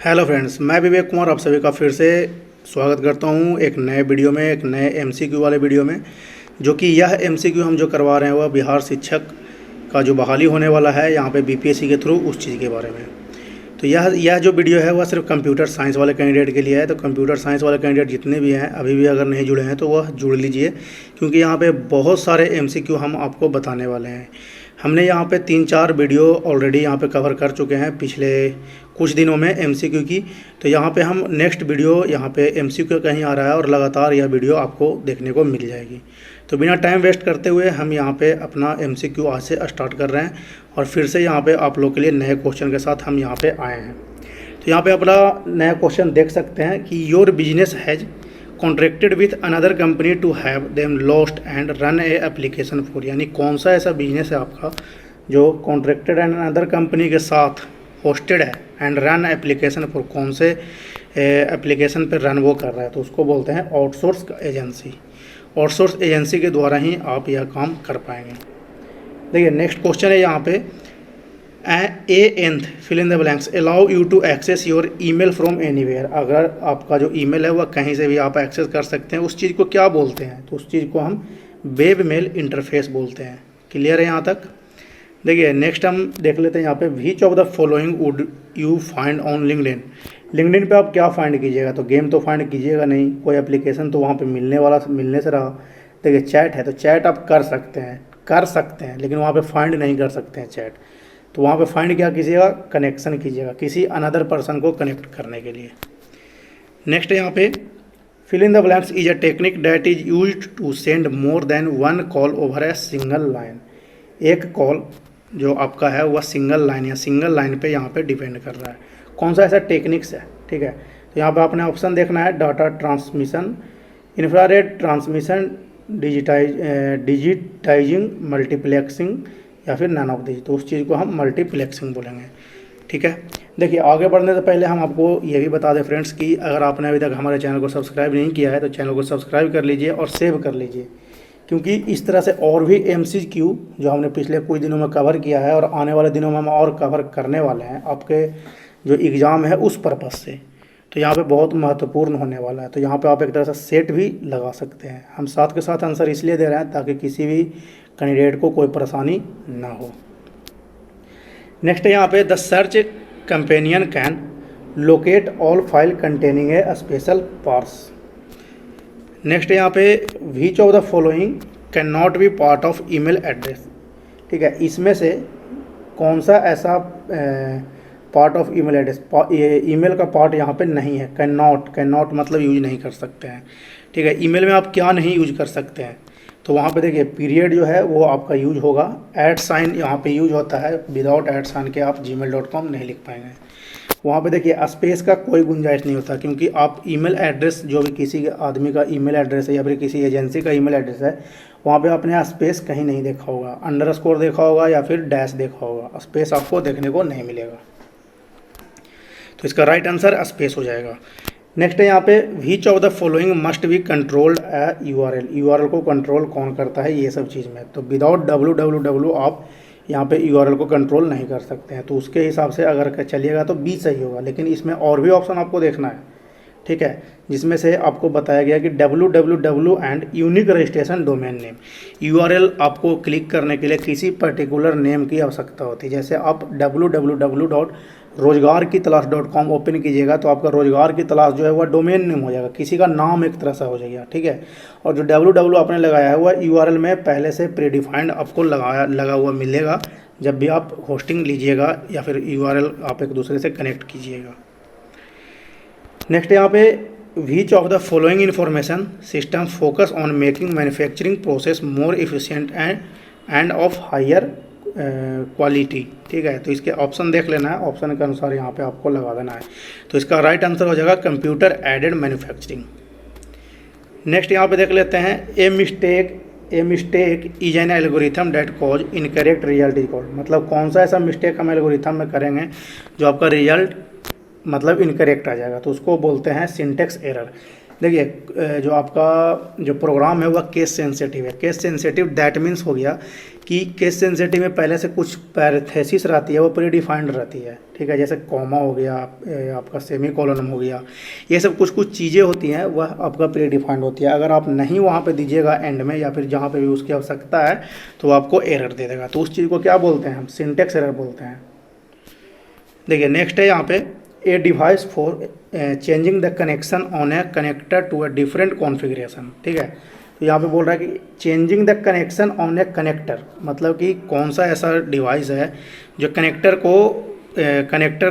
Hello friends, मैं विवेक कुमार आप सभी का फिर से स्वागत करता हूं एक नए वीडियो में, एक नए एमसीक्यू वाले वीडियो में। जो कि यह एमसीक्यू हम जो करवा रहे हैं वह बिहार शिक्षक का जो बहाली होने वाला है यहाँ पे बीपीएससी के थ्रू, उस चीज़ के बारे में। तो यह जो वीडियो है वह सिर्फ कंप्यूटर साइंस वाले कैंडिडेट के लिए है। तो कंप्यूटर साइंस वाले कैंडिडेट जितने भी हैं, अभी भी अगर नहीं जुड़े हैं तो वह जुड़ लीजिए, क्योंकि यहाँ पे बहुत सारे एमसीक्यू हम आपको बताने वाले हैं। हमने यहाँ पे 3-4 वीडियो ऑलरेडी यहाँ पे कवर कर चुके हैं पिछले कुछ दिनों में एमसीक्यू की। तो यहाँ पे हम नेक्स्ट वीडियो यहाँ पे एमसीक्यू कहीं आ रहा है और लगातार यह वीडियो आपको देखने को मिल जाएगी। तो बिना टाइम वेस्ट करते हुए हम यहाँ पे अपना एमसीक्यू आज से स्टार्ट कर रहे हैं और फिर से यहाँ पे आप लोग के लिए नए क्वेश्चन के साथ हम यहाँ पे आए हैं। तो यहाँ पे अपना नया क्वेश्चन देख सकते हैं कि your business has contracted with another company to have them lost and run a application for, यानी कौन सा ऐसा बिजनेस है आपका जो कॉन्ट्रैक्टेड एंड अनदर कंपनी के साथ होस्टेड है एंड रन एप्लीकेशन फॉर, कौन से एप्लीकेशन पे रन वो कर रहा है, तो उसको बोलते हैं आउटसोर्स एजेंसी। आउटसोर्स एजेंसी के द्वारा ही आप यह काम कर पाएंगे। देखिए नेक्स्ट क्वेश्चन है यहाँ पे, एंथ fill in the blanks allow you to access your email from anywhere. अगर आपका जो ईमेल है वह कहीं से भी आप एक्सेस कर सकते हैं, उस चीज़ को क्या बोलते हैं? तो उस चीज़ को हम वेब मेल इंटरफेस बोलते हैं। क्लियर है यहाँ तक? देखिए नेक्स्ट हम देख लेते हैं यहाँ पे, which of the following would you find on LinkedIn. LinkedIn पे आप क्या फाइंड कीजिएगा? तो गेम तो फाइंड कीजिएगा नहीं, कोई एप्लीकेशन तो वहाँ पे मिलने से रहा। देखिए चैट है, तो चैट आप कर सकते हैं लेकिन वहाँ पे फाइंड नहीं कर सकते हैं चैट। तो वहाँ पे फाइंड क्या कीजिएगा? कनेक्शन कीजिएगा किसी अनदर पर्सन को कनेक्ट करने के लिए। नेक्स्ट यहाँ पे, fill in the blanks is a technique that is used to send more than one call over a single line. एक कॉल जो आपका है वह सिंगल लाइन या सिंगल लाइन पे यहाँ पे डिपेंड कर रहा है। कौन सा ऐसा टेक्निक्स है? ठीक है, तो यहाँ पे आपने ऑप्शन देखना है, data transmission, infrared transmission, digitising, multiplexing या फिर नन ऑफ दिस। तो उस चीज़ को हम मल्टीप्लेक्सिंग बोलेंगे। ठीक है, देखिए आगे बढ़ने से पहले हम आपको ये भी बता दें फ्रेंड्स कि अगर आपने अभी तक हमारे चैनल को सब्सक्राइब नहीं किया है तो चैनल को सब्सक्राइब कर लीजिए और सेव कर लीजिए, क्योंकि इस तरह से और भी एमसीक्यू जो हमने पिछले कुछ दिनों में कवर किया है और आने वाले दिनों में हम और कवर करने वाले हैं आपके जो एग्ज़ाम है उस पर्पज़ से, तो यहाँ पे बहुत महत्वपूर्ण होने वाला है। तो यहाँ पे आप एक तरह से सेट भी लगा सकते हैं। हम साथ के साथ आंसर इसलिए दे रहे हैं ताकि किसी भी कैंडिडेट को कोई परेशानी ना हो। नेक्स्ट है यहाँ पे, the search companion can locate all file containing a special parse. Next यहाँ पे, which of the following can not be part of email address. ठीक है, इसमें से कौन सा ऐसा part of email address, email का पार्ट यहाँ पे नहीं है। कैन नॉट मतलब यूज नहीं कर सकते हैं। ठीक है, ईमेल में आप क्या नहीं यूज कर सकते हैं? तो वहाँ पे देखिए पीरियड जो है वो आपका यूज होगा, ऐट साइन यहाँ पे यूज होता है, विदाउट ऐट साइन के आप gmail.com नहीं लिख पाएंगे। वहाँ पे देखिए स्पेस का कोई गुंजाइश नहीं होता, क्योंकि आप ईमेल एड्रेस जो भी किसी आदमी का ईमेल एड्रेस है या फिर किसी एजेंसी का ईमेल एड्रेस है, वहाँ पे आपने स्पेस कहीं नहीं देखा होगा, अंडरस्कोर देखा होगा या फिर डैश देखा होगा, स्पेस आपको देखने को नहीं मिलेगा। तो इसका राइट आंसर स्पेस हो जाएगा। नेक्स्ट है यहाँ पे, which of the following must be controlled URL. URL को कंट्रोल कौन करता है ये सब चीज़ में? तो विदाउट www आप यहाँ पे यूआरएल को कंट्रोल नहीं कर सकते हैं। तो उसके हिसाब से अगर चलिएगा तो बी सही होगा, लेकिन इसमें और भी ऑप्शन आपको देखना है। ठीक है, जिसमें से आपको बताया गया कि www and unique registration domain name. URL आपको क्लिक करने के लिए किसी पर्टिकुलर नेम की आवश्यकता होती है। जैसे आप www.रोजगार-की-तलाश.com ओपन कीजिएगा तो आपका रोजगार की तलाश जो है वह डोमेन नेम हो जाएगा, किसी का नाम एक तरह से हो जाएगा। ठीक है, और जो www आपने लगाया है वह यूआरएल में पहले से प्रीडिफाइंड आपको लगा हुआ मिलेगा जब भी आप होस्टिंग लीजिएगा या फिर यूआरएल आप एक दूसरे से कनेक्ट कीजिएगा। नेक्स्ट यहाँ पे, which of the following information system focus on making manufacturing process more efficient and of higher quality. ठीक है, तो इसके ऑप्शन देख लेना है, ऑप्शन के अनुसार यहाँ पे आपको लगा देना है। तो इसका राइट आंसर हो जाएगा कंप्यूटर एडेड मैन्युफैक्चरिंग। नेक्स्ट यहाँ पे देख लेते हैं, a mistake is an algorithm that cause incorrect result is called. मतलब कौन सा ऐसा मिस्टेक हम एल्गोरिथम में करेंगे जो आपका रिजल्ट मतलब इनकरेक्ट आ जाएगा, तो उसको बोलते हैं सिंटेक्स एरर। देखिए जो आपका जो प्रोग्राम है वह केस सेंसिटिव है। केस सेंसिटिव दैट मीन्स हो गया कि केस सेंसिटिव में पहले से कुछ पैरेंथेसिस रहती है, वो प्री डिफाइंड रहती है, ठीक है। जैसे कॉमा हो गया, आपका सेमी कॉलन हो गया, ये सब कुछ कुछ चीज़ें होती हैं वह आपका प्री डिफाइंड होती है। अगर आप नहीं वहाँ पे दीजिएगा एंड में या फिर जहाँ पे भी उसकी आवश्यकता है तो आपको एरर दे देगा। तो उस चीज़ को क्या बोलते हैं हम? सिंटेक्स एरर बोलते हैं। देखिए नेक्स्ट है यहाँ पे a device for changing the connection on a connector to a different configuration, ठीक है। तो यहाँ पे बोल रहा है कि changing the connection on a connector, मतलब कि कौन सा ऐसा डिवाइस है जो कनेक्टर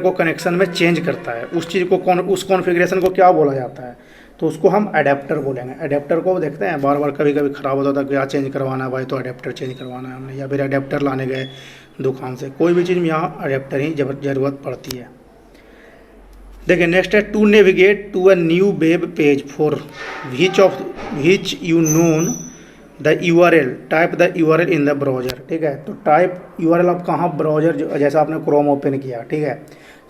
को कनेक्शन में चेंज करता है। उस चीज़ को उस कॉन्फ़िगरेशन को क्या बोला जाता है? तो उसको हम अडेप्टर बोलेंगे। अडेप्टर को देखते हैं बार बार कभी कभी ख़राब होता था, क्या चेंज करवाना है भाई, तो अडेप्टर चेंज करवाना है हमने, या फिर अडेप्टर लाने गए दुकान से। कोई भी चीज़ में यहाँ अडेप्टर ही ज़रूरत पड़ती है। देखिए नेक्स्ट है to navigate to a new web page for which you known the URL, type the URL in the browser, ठीक है। तो टाइप URL आप कहाँ, ब्राउज़र जैसे आपने क्रोम ओपन किया, ठीक है,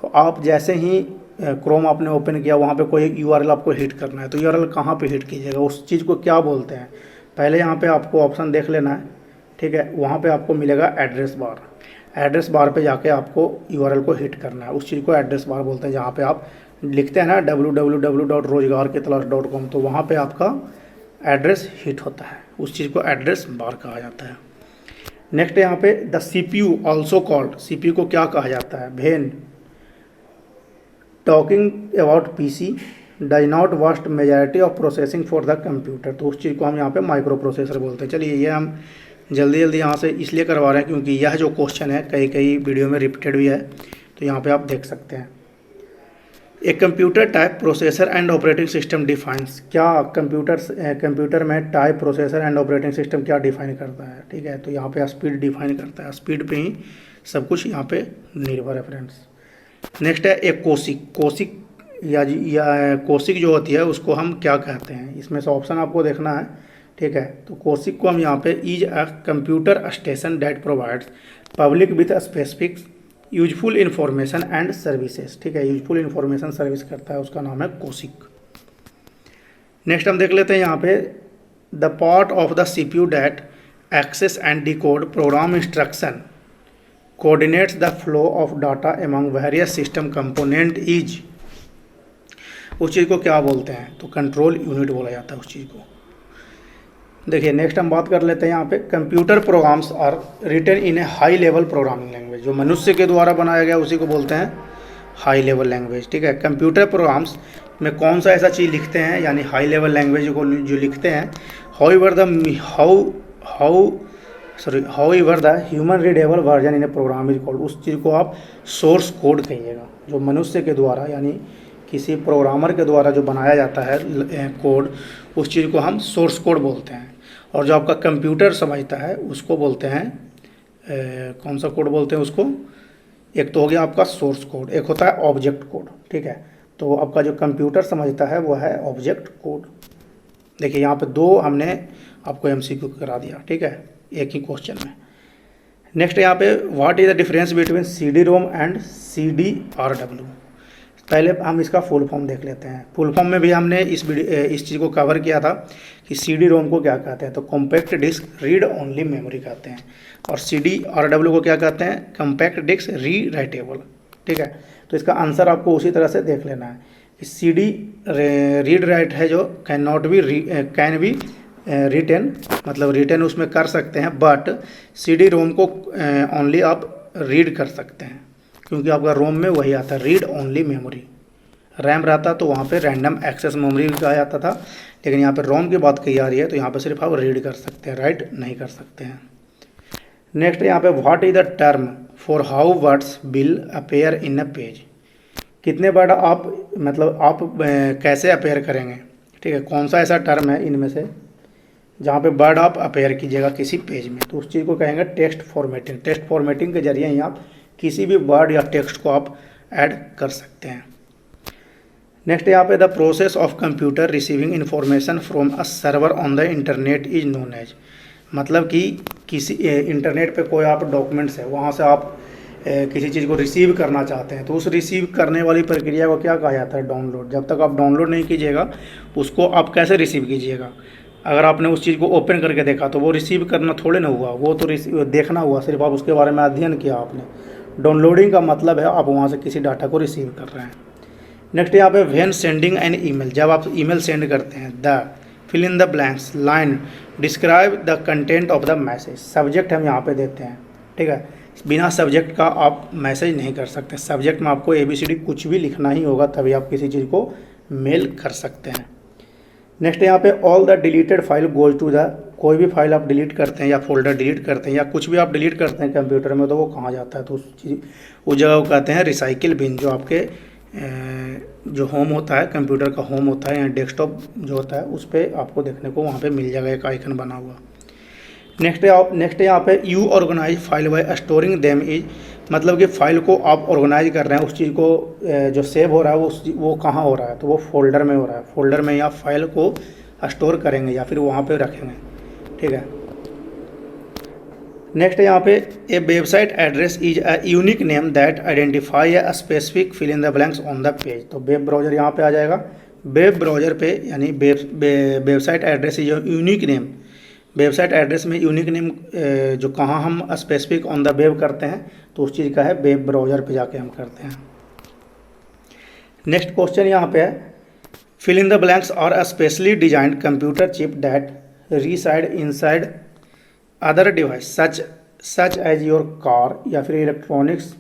तो आप जैसे ही क्रोम आपने ओपन किया वहाँ पे कोई URL आपको हिट करना है, तो URL कहाँ पे हिट कीजिएगा, उस चीज़ को क्या बोलते हैं? पहले यहाँ पे आपको ऑप्शन देख लेना है, ठीक है। वहाँ पे आपको मिलेगा एड्रेस बार। एड्रेस बार पे जाके आपको URL को हिट करना है, उस चीज़ को एड्रेस बार बोलते हैं। जहाँ पे आप लिखते हैं ना www.rozgar.com, तो वहाँ पे आपका एड्रेस हिट होता है, उस चीज़ को एड्रेस बार कहा जाता है। नेक्स्ट यहाँ पे the CPU also called, CPU को क्या कहा जाता है? When talking about PC does not vast majority of processing for the computer, तो उस चीज़ को हम यहाँ पे माइक्रो प्रोसेसर बोलते हैं। चलिए ये हम जल्दी यहाँ से इसलिए करवा रहे हैं क्योंकि यह जो क्वेश्चन है कई वीडियो में रिपीटेड भी है, तो यहाँ पे आप देख सकते हैं। A computer type processor and operating system defines, क्या कंप्यूटर में type processor and operating system क्या डिफाइन करता है, ठीक है। तो यहाँ पे स्पीड डिफाइन करता है, स्पीड पे ही सब कुछ यहाँ पे निर्भर है फ्रेंड्स। नेक्स्ट है ए कोसिक या कोसिक जो होती है उसको हम क्या कहते हैं? इसमें से ऑप्शन आपको देखना है, ठीक है। तो कोसिक को हम यहाँ पे is a computer station that provides public with specific useful information and services, ठीक है। यूजफुल इंफॉर्मेशन सर्विस करता है, उसका नाम है कोसिक। नेक्स्ट हम देख लेते हैं यहाँ पे the part of the CPU that access and decode program instruction coordinates the flow of data among various system component is, उस चीज़ को क्या बोलते हैं? तो कंट्रोल यूनिट बोला जाता है उस चीज़ को। देखिए नेक्स्ट हम बात कर लेते हैं यहाँ पे computer programs are written in a high level programming language, जो मनुष्य के द्वारा बनाया गया उसी को बोलते हैं हाई लेवल लैंग्वेज, ठीक है। कंप्यूटर प्रोग्राम्स में कौन सा ऐसा चीज़ लिखते हैं, यानी हाई लेवल लैंग्वेज को जो लिखते हैं, however the human readable version in a program is called, उस चीज़ को आप सोर्स कोड कहिएगा। जो मनुष्य के द्वारा यानी किसी प्रोग्रामर के द्वारा जो बनाया जाता है कोड, उस चीज़ को हम सोर्स कोड बोलते हैं। और जो आपका कंप्यूटर समझता है उसको बोलते हैं कौन सा कोड बोलते हैं उसको? एक तो हो गया आपका सोर्स कोड, एक होता है ऑब्जेक्ट कोड, ठीक है। तो आपका जो कंप्यूटर समझता है वो है ऑब्जेक्ट कोड। देखिए यहाँ पे दो हमने आपको MCQ करा दिया, ठीक है, एक ही क्वेश्चन में। नेक्स्ट यहाँ पे what is the difference between CD-ROM and CD-RW। पहले हम इसका फुल फॉर्म देख लेते हैं। फुल फॉर्म में भी हमने इस चीज़ को कवर किया था कि CD-ROM को क्या कहते हैं, तो compact disc read only memory कहते हैं, और CD-RW को क्या कहते हैं? कॉम्पैक्ट डिस्क री राइटेबल, ठीक है। तो इसका आंसर आपको उसी तरह से देख लेना है कि CD रीड राइट है जो कैन बी रिटन, मतलब रिटन उसमें कर सकते हैं, बट CD-ROM को ओनली आप रीड कर सकते हैं, क्योंकि आपका रोम में वही आता है रीड ओनली मेमोरी। रैम रहता तो वहाँ पे रैंडम एक्सेस मेमोरी कहा जाता था, लेकिन यहाँ पे रोम की बात कही जा रही है, तो यहाँ पे सिर्फ आप रीड कर सकते हैं, राइट नहीं कर सकते हैं। नेक्स्ट यहाँ पे what is the term for how words will appear in a page, कितने वर्ड आप मतलब आप कैसे अपेयर करेंगे, ठीक है। कौन सा ऐसा टर्म है इनमें से जहाँ पे वर्ड आप अपेयर कीजिएगा किसी पेज में, तो उस चीज़ को कहेंगे टेक्स्ट फॉर्मेटिंग। टेक्स्ट फॉर्मेटिंग के जरिए ही आप किसी भी वर्ड या टेक्स्ट को आप ऐड कर सकते हैं। नेक्स्ट यहाँ पे the process of computer receiving information from a server on the internet is known as, मतलब कि किसी इंटरनेट पे कोई आप डॉक्यूमेंट्स है वहाँ से आप किसी चीज़ को रिसीव करना चाहते हैं, तो उस रिसीव करने वाली प्रक्रिया को क्या कहा जाता है? डाउनलोड। जब तक आप डाउनलोड नहीं कीजिएगा उसको आप कैसे रिसीव कीजिएगा? अगर आपने उस चीज़ को ओपन करके देखा तो वो रिसीव करना थोड़े ना हुआ, वो तो रिसीव देखना हुआ, सिर्फ आप उसके बारे में अध्ययन किया आपने। डाउनलोडिंग का मतलब है आप वहाँ से किसी डाटा को रिसीव कर रहे हैं। नेक्स्ट यहाँ पे व्हेन सेंडिंग एन ईमेल, जब आप ईमेल सेंड करते हैं, the fill in the blanks line describe the content of the message. Subject हम यहाँ पे देते हैं, ठीक है। बिना सब्जेक्ट का आप मैसेज नहीं कर सकते। सब्जेक्ट में आपको ABCD कुछ भी लिखना ही होगा, तभी आप किसी चीज़ को मेल कर सकते हैं। नेक्स्ट यहाँ पे all the deleted file goes to the, कोई भी फाइल आप डिलीट करते हैं या फोल्डर डिलीट करते हैं या कुछ भी आप डिलीट करते हैं कंप्यूटर में, तो वो कहाँ जाता है? तो उस जगह को कहते हैं रिसाइकिल बिन, जो आपके जो होम होता है, कंप्यूटर का होम होता है या डेस्कटॉप जो होता है, उस पर आपको देखने को वहाँ पे मिल जाएगा एक आइकन बना हुआ। नेक्स्ट यहाँ पे you organize file by storing them is, मतलब कि फ़ाइल को आप ऑर्गेनाइज कर रहे हैं, उस चीज़ को जो सेव हो रहा है वो कहाँ हो रहा है? तो वो फोल्डर में हो रहा है। फोल्डर में या फाइल को स्टोर करेंगे या फिर वहाँ पे रखेंगे, ठीक है। नेक्स्ट यहाँ पे a website address is a unique name that identify a specific fill in the blanks on the page. तो वेब ब्राउज़र यहाँ पे आ जाएगा। वेब ब्राउज़र पे यानी website address is unique name. Website address में यूनिक नेम जो कहाँ हम स्पेसिफिक ऑन द वेब करते हैं, तो उस चीज़ का है वेब ब्राउज़र पे जाके हम करते हैं। नेक्स्ट क्वेश्चन यहाँ पे है fill in the blanks are a specially designed computer chip that reside inside other device such as your car, या फिर इलेक्ट्रॉनिक्स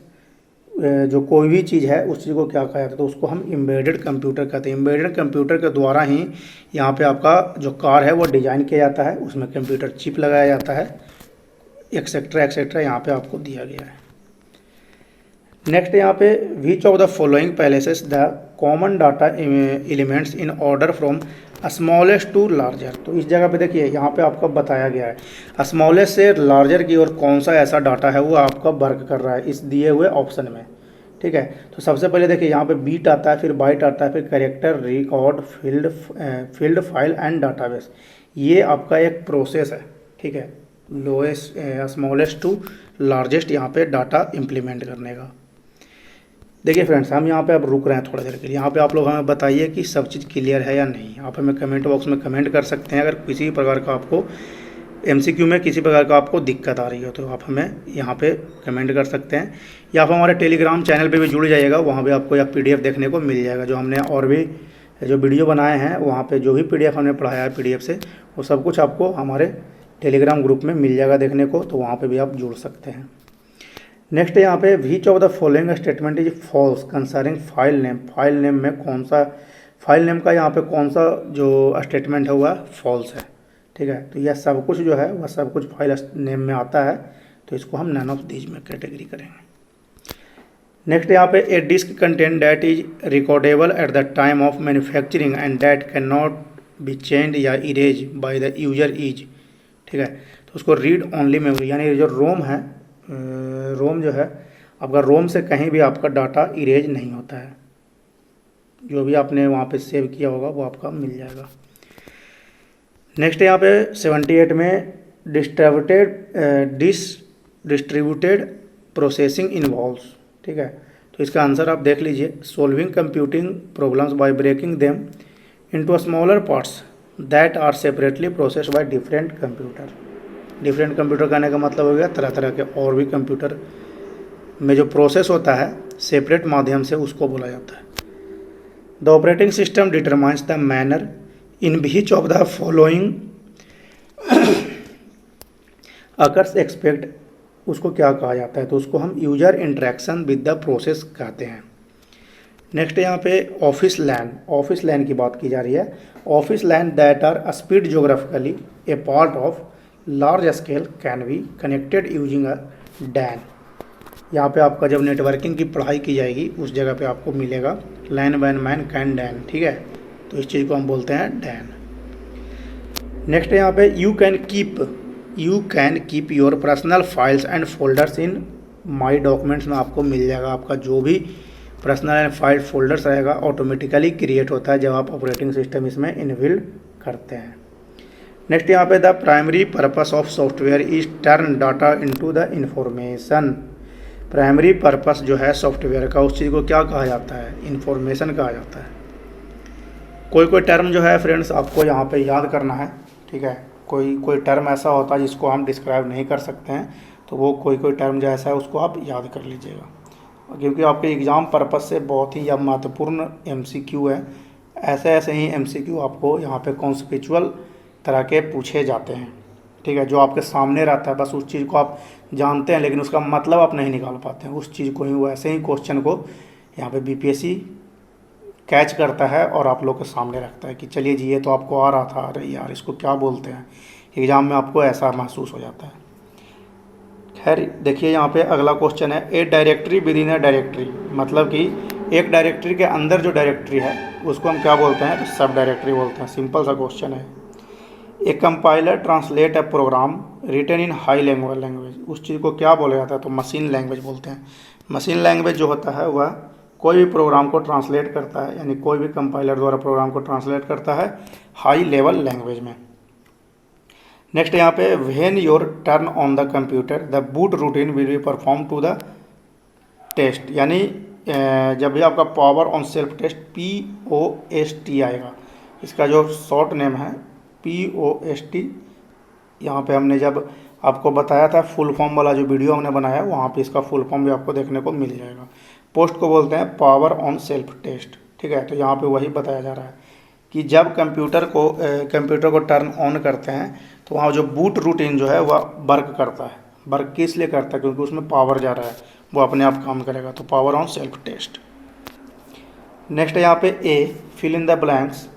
जो कोई भी चीज़ है उस चीज़ को क्या कहा जाता है? तो उसको हम एम्बेडेड कंप्यूटर कहते हैं। एम्बेडेड कंप्यूटर के द्वारा ही यहाँ पे आपका जो कार है वो डिज़ाइन किया जाता है, उसमें कंप्यूटर चिप लगाया जाता है, एक्सेट्रा एक्सेट्रा यहाँ पे आपको दिया गया है। नेक्स्ट यहाँ पे which of the following places the common data elements in order from smallest to larger. तो इस जगह पे देखिए यहाँ पे आपको बताया गया है स्मॉलेस्ट से लार्जर की ओर कौन सा ऐसा डाटा है वो आपका वर्क कर रहा है इस दिए हुए ऑप्शन में, ठीक है। तो सबसे पहले देखिए यहाँ पे बीट आता है, फिर बाइट आता है, फिर character, record, field, file and database. ये आपका एक प्रोसेस है, ठीक है, लोएस्ट स्मॉलेस्ट टू लार्जेस्ट यहाँ पे डाटा इम्प्लीमेंट करने का। देखिए फ्रेंड्स, हम यहाँ पे अब रुक रहे हैं थोड़ा देर के लिए। यहाँ पे आप लोग हमें बताइए कि सब चीज़ क्लियर है या नहीं। आप हमें कमेंट बॉक्स में कमेंट कर सकते हैं। अगर किसी प्रकार का आपको MCQ में किसी प्रकार का आपको दिक्कत आ रही हो तो आप हमें यहाँ पे कमेंट कर सकते हैं, या आप हमारे टेलीग्राम चैनल पे भी जुड़ जाइएगा। वहाँ भी आपको यह PDF देखने को मिल जाएगा, जो हमने और भी जो वीडियो बनाए हैं वहाँ पर जो भी PDF हमने पढ़ाया है PDF से, वो सब कुछ आपको हमारे टेलीग्राम ग्रुप में मिल जाएगा देखने को, तो वहाँ पर भी आप जुड़ सकते हैं। नेक्स्ट यहाँ पे which of the following statement is false concerning file name. File name में कौन सा, फाइल नेम का यहाँ पे कौन सा जो स्टेटमेंट है वह फॉल्स है, ठीक है। तो यह सब कुछ जो है वह सब कुछ फाइल नेम में आता है, तो इसको हम नन ऑफ दीज में कैटेगरी करेंगे। नेक्स्ट यहाँ पे a disk content that is recordable at the time of manufacturing and that can not be change या erase by the user is, ठीक है। तो उसको रीड ओनली मेमोरी, यानी जो रोम है, रोम जो है आपका, रोम से कहीं भी आपका डाटा इरेज नहीं होता है। जो भी आपने वहाँ पे सेव किया होगा वो आपका मिल जाएगा। नेक्स्ट यहाँ पे 78 में डिस्ट्रीब्यूटेड प्रोसेसिंग इन्वॉल्व्स, ठीक है। तो इसका आंसर आप देख लीजिए, solving computing problems by breaking them into smaller parts that are separately processed by different computer. Different computer कहने का मतलब हो गया तरह तरह के और भी कंप्यूटर में जो प्रोसेस होता है सेपरेट माध्यम से, उसको बोला जाता है। The operating system determines the manner in which of the following occurs expect, उसको क्या कहा जाता है? तो उसको हम user interaction with the process कहते हैं। नेक्स्ट यहाँ पे ऑफिस लैन की बात की जा रही है। Office LAN that are speed geographically a part of large scale can be connected using a DAN. यहाँ पे आपका जब नेटवर्किंग की पढ़ाई की जाएगी उस जगह पे आपको मिलेगा लैन वैन मैन कैन डैन, ठीक है। तो इस चीज़ को हम बोलते हैं डैन। नेक्स्ट यहाँ पे you can keep your personal files and folders in my documents में आपको मिल जाएगा। आपका जो भी पर्सनल एंड फाइल फोल्डर्स रहेगा ऑटोमेटिकली क्रिएट होता है जब आप ऑपरेटिंग सिस्टम इसमें इनबिल्ड करते हैं। नेक्स्ट यहाँ पे the primary purpose of software is turn data into the information primary purpose जो है सॉफ्टवेयर का, उस चीज़ को क्या कहा जाता है? इंफॉर्मेशन कहा जाता है। कोई कोई टर्म जो है फ्रेंड्स आपको यहाँ पे याद करना है, ठीक है। कोई टर्म ऐसा होता है जिसको हम डिस्क्राइब नहीं कर सकते हैं, तो वो कोई टर्म जो ऐसा है उसको आप याद कर लीजिएगा, क्योंकि आपके एग्ज़ाम पर्पस से बहुत ही महत्वपूर्ण MCQ है। ऐसे ऐसे ही MCQ आपको यहाँ पे कॉन्सेप्चुअल तरह के पूछे जाते हैं, ठीक है। जो आपके सामने रहता है बस उस चीज़ को आप जानते हैं, लेकिन उसका मतलब आप नहीं निकाल पाते हैं उस चीज़ को ही। वो ऐसे ही क्वेश्चन को यहाँ पे BPSC कैच करता है और आप लोग के सामने रखता है कि चलिए जी ये तो आपको आ रहा था, अरे यार इसको क्या बोलते हैं, एग्ज़ाम में आपको ऐसा महसूस हो जाता है। खैर देखिए यहाँ पे अगला क्वेश्चन है, ए directory with in A directory, मतलब कि एक डायरेक्टरी के अंदर जो डायरेक्टरी है उसको हम क्या बोलते हैं? तो सब डायरेक्टरी बोलते हैं। सिंपल सा क्वेश्चन है। A compiler translate a program written in high language, उस चीज़ को क्या बोला जाता है? तो मशीन लैंग्वेज बोलते हैं। मशीन लैंग्वेज जो होता है वह कोई भी प्रोग्राम को ट्रांसलेट करता है, यानी कोई भी कंपाइलर द्वारा प्रोग्राम को ट्रांसलेट करता है हाई लेवल लैंग्वेज में। नेक्स्ट यहाँ पे, when your turn on the computer the boot routine will be perform to the test, यानी जब भी आपका power on self test POST आएगा, इसका जो शॉर्ट नेम है POST, यहाँ पे हमने जब आपको बताया था फुल फॉर्म वाला जो वीडियो हमने बनाया वहाँ पे इसका फुल फॉर्म भी आपको देखने को मिल जाएगा। पोस्ट को बोलते हैं पावर ऑन सेल्फ टेस्ट, ठीक है। तो यहाँ पे वही बताया जा रहा है कि जब कंप्यूटर को टर्न ऑन करते हैं तो वहाँ जो बूट रूटीन जो है वह वर्क करता है। वर्क किस लिए करता है? क्योंकि उसमें पावर जा रहा है, वो अपने आप काम करेगा, तो power on self test. Next यहाँ पे a, fill in the blanks,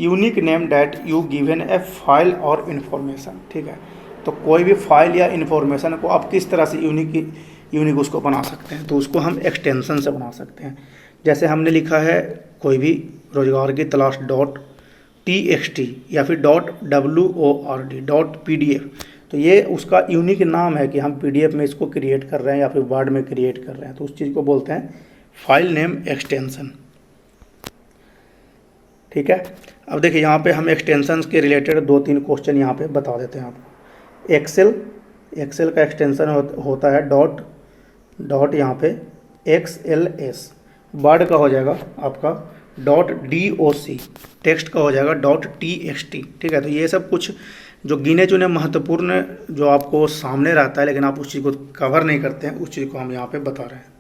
unique name that you given a file और इन्फॉर्मेशन, ठीक है। तो कोई भी फाइल या इन्फॉर्मेशन को आप किस तरह से यूनिक उसको बना सकते हैं? तो उसको हम एक्सटेंशन से बना सकते हैं। जैसे हमने लिखा है कोई भी रोजगार की तलाश .txt या फिर .word .pdf, तो ये उसका यूनिक नाम है कि हम PDF में इसको क्रिएट कर रहे हैं या फिर वर्ड में क्रिएट कर रहे हैं, तो उस चीज़ को बोलते हैं फाइल नेम एक्सटेंशन, ठीक है। अब देखिए यहाँ पे हम एक्सटेंशंस के रिलेटेड 2-3 क्वेश्चन यहाँ पे बता देते हैं आपको। एक्सेल का एक्सटेंशन होता है डॉट यहाँ पे XLS, वर्ड का हो जाएगा आपका .doc, टेक्स्ट का हो जाएगा .txt, ठीक है। तो ये सब कुछ जो गिने चुने महत्वपूर्ण जो आपको सामने रहता है लेकिन आप उस चीज़ को कवर नहीं करते हैं, उस चीज़ को हम यहाँ पे बता रहे हैं।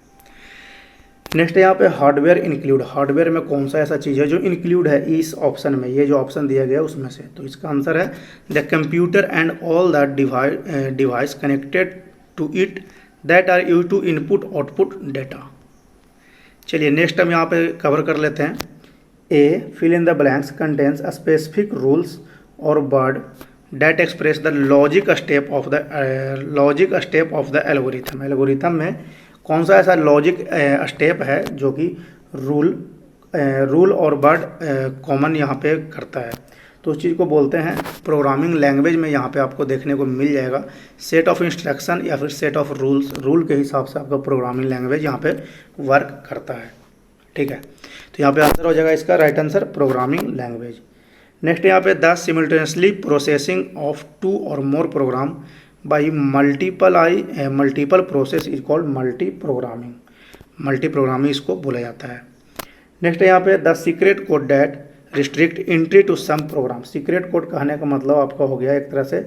नेक्स्ट यहाँ पे हार्डवेयर इंक्लूड, हार्डवेयर में कौन सा ऐसा चीज़ है जो इंक्लूड है इस ऑप्शन में? ये जो ऑप्शन दिया गया है उसमें से, तो इसका आंसर है the computer and all the devices connected to it that are use to input output data. चलिए नेक्स्ट हम यहाँ पे कवर कर लेते हैं। A, fill in the blanks contains specific rules और word that express the logic step of the algorithm. Algorithm में कौन सा ऐसा लॉजिक स्टेप है जो कि रूल और वर्ड कॉमन यहाँ पे करता है? तो उस चीज़ को बोलते हैं प्रोग्रामिंग लैंग्वेज में यहाँ पे आपको देखने को मिल जाएगा सेट ऑफ इंस्ट्रक्शन या फिर सेट ऑफ रूल्स। रूल के हिसाब से आपका प्रोग्रामिंग लैंग्वेज यहाँ पे वर्क करता है, ठीक है। तो यहाँ पे आंसर हो जाएगा इसका right answer programming language. Next यहाँ पे द सिमिल्टेनियसली प्रोसेसिंग ऑफ 2 और more program by multiple process is called multi programming इसको बोला जाता है। नेक्स्ट यहाँ पे the secret code that restrict entry to some program. Secret code कहने का मतलब आपका हो गया एक तरह से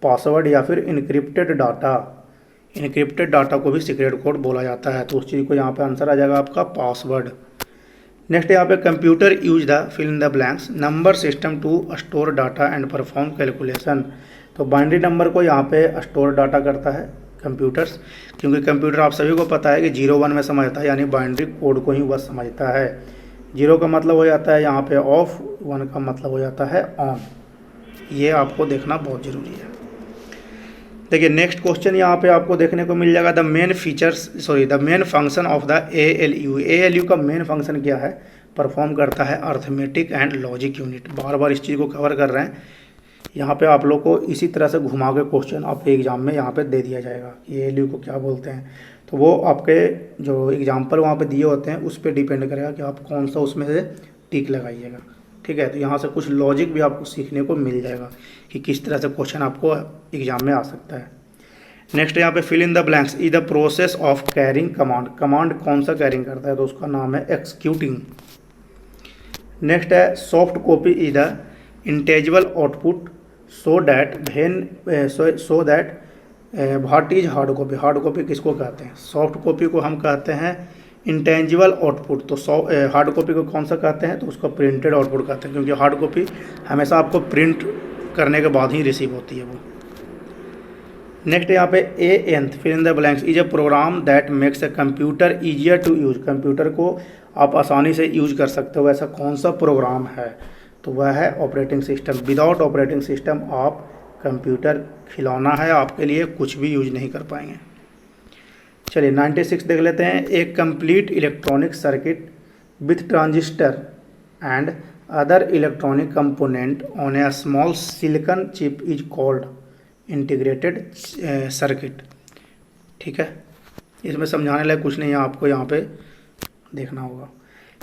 पासवर्ड या फिर इनक्रिप्टेड डाटा को भी सीक्रेट कोड बोला जाता है, तो उस चीज़ को यहाँ पे आंसर आ जाएगा आपका पासवर्ड। नेक्स्ट यहाँ पे computer use the fill in the blanks number system to store data and perform calculation. तो बाइनरी नंबर को यहाँ पे स्टोर डाटा करता है कंप्यूटर्स, क्योंकि कंप्यूटर आप सभी को पता है कि 0-1 में समझता है, यानी बाइनरी कोड को ही वह समझता है। 0 का मतलब हो जाता है यहाँ पे ऑफ, 1 का मतलब हो जाता है ऑन। ये आपको देखना बहुत ज़रूरी है। देखिए नेक्स्ट क्वेश्चन यहाँ पे आपको देखने को मिल जाएगा the main function of the ALU। ALU का मेन फंक्शन क्या है? परफॉर्म करता है अर्थमेटिक एंड लॉजिक यूनिट। बार बार इस चीज़ को कवर कर रहे हैं। यहाँ पे आप लोग को इसी तरह से घुमा के क्वेश्चन आपके एग्जाम में यहाँ पे दे दिया जाएगा कि ALU को क्या बोलते हैं, तो वो आपके जो एग्जाम्पल वहाँ पे दिए होते हैं उस पर डिपेंड करेगा कि आप कौन सा उसमें से टिक लगाइएगा, ठीक है। तो यहाँ से कुछ लॉजिक भी आपको सीखने को मिल जाएगा कि किस तरह से क्वेश्चन आपको एग्जाम में आ सकता है। नेक्स्ट यहाँ पे फिल इन द ब्लैंक्स ई the process of carrying command, command कौन सा कैरिंग करता है तो उसका नाम है एक्सिक्यूटिंग। नेक्स्ट है सॉफ्ट कॉपी ई the intangible output so that what is hard copy, hard copy किसको कहते हैं, सॉफ्ट कॉपी को हम कहते हैं इंटेंजिबल आउटपुट। तो हार्ड कॉपी को कौन सा कहते हैं तो उसको प्रिंटेड आउटपुट कहते हैं, क्योंकि हार्ड कॉपी हमेशा आपको प्रिंट करने के बाद ही रिसीव होती है वो। नेक्स्ट यहाँ पे एंथ fill in the blanks is a program that makes a computer easier to use, computer को आप आसानी से यूज कर सकते हो, ऐसा कौन सा प्रोग्राम है तो वह है operating system. Without operating system आप कंप्यूटर खिलौना है, आपके लिए कुछ भी यूज नहीं कर पाएंगे। चलिए 96 देख लेते हैं। एक complete electronic circuit with transistor and other electronic component on A small silicon chip is called integrated circuit. ठीक है, इसमें समझाने लायक कुछ नहीं है, आपको यहाँ पे देखना होगा।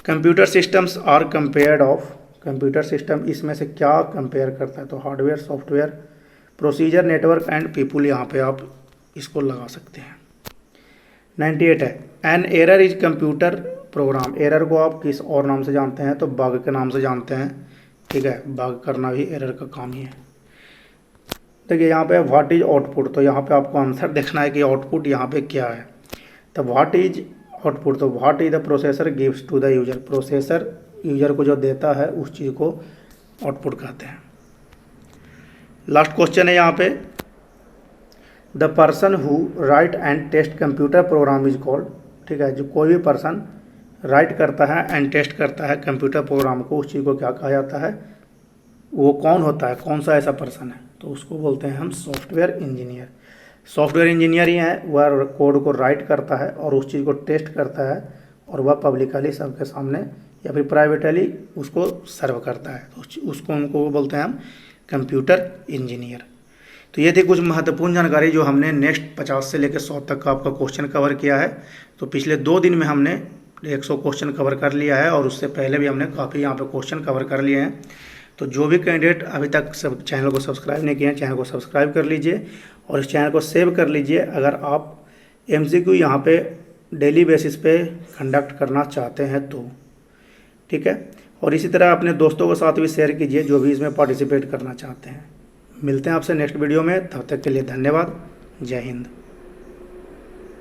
Computer systems are compared of, computer system इसमें से क्या कंपेयर करता है तो hardware, software, procedure, network and people, यहाँ पे आप इसको लगा सकते हैं। 98 है an error is computer program, error को आप किस और नाम से जानते हैं तो बग के नाम से जानते हैं। ठीक है, बग करना भी एरर का काम ही है। देखिए यहाँ पे व्हाट इज आउटपुट, तो यहाँ पे आपको आंसर देखना है कि आउटपुट यहाँ पे क्या है। तो व्हाट इज आउटपुट, तो what is the processor gives to the user, processor user को जो देता है उस चीज़ को आउटपुट कहते हैं। लास्ट क्वेश्चन है यहाँ पे the person who write and test computer program is called. ठीक है, जो कोई भी पर्सन राइट करता है एंड टेस्ट करता है कंप्यूटर प्रोग्राम को, उस चीज़ को क्या कहा जाता है, वो कौन होता है, कौन सा ऐसा पर्सन है तो उसको बोलते हैं हम सॉफ्टवेयर इंजीनियर। सॉफ्टवेयर इंजीनियर ही है, वह कोड को राइट करता है और उस चीज़ को टेस्ट करता है और वह पब्लिकली सबके सामने या फिर प्राइवेटली उसको सर्व करता है, तो उसको उनको बोलते हैं हम कंप्यूटर इंजीनियर। तो ये थी कुछ महत्वपूर्ण जानकारी जो हमने नेक्स्ट 50 से लेकर 100 तक का आपका क्वेश्चन कवर किया है। तो पिछले 2 दिन में हमने 100 क्वेश्चन कवर कर लिया है और उससे पहले भी हमने काफ़ी यहाँ पे क्वेश्चन कवर कर लिए हैं। तो जो भी कैंडिडेट अभी तक सब चैनल को सब्सक्राइब नहीं किए हैं, चैनल को सब्सक्राइब कर लीजिए और इस चैनल को सेव कर लीजिए अगर आप MCQ यहाँ पे डेली बेसिस पे कंडक्ट करना चाहते हैं तो। ठीक है, और इसी तरह अपने दोस्तों के साथ भी शेयर कीजिए जो भी इसमें पार्टिसिपेट करना चाहते हैं। मिलते हैं आपसे नेक्स्ट वीडियो में, तब तक के लिए धन्यवाद। जय हिंद।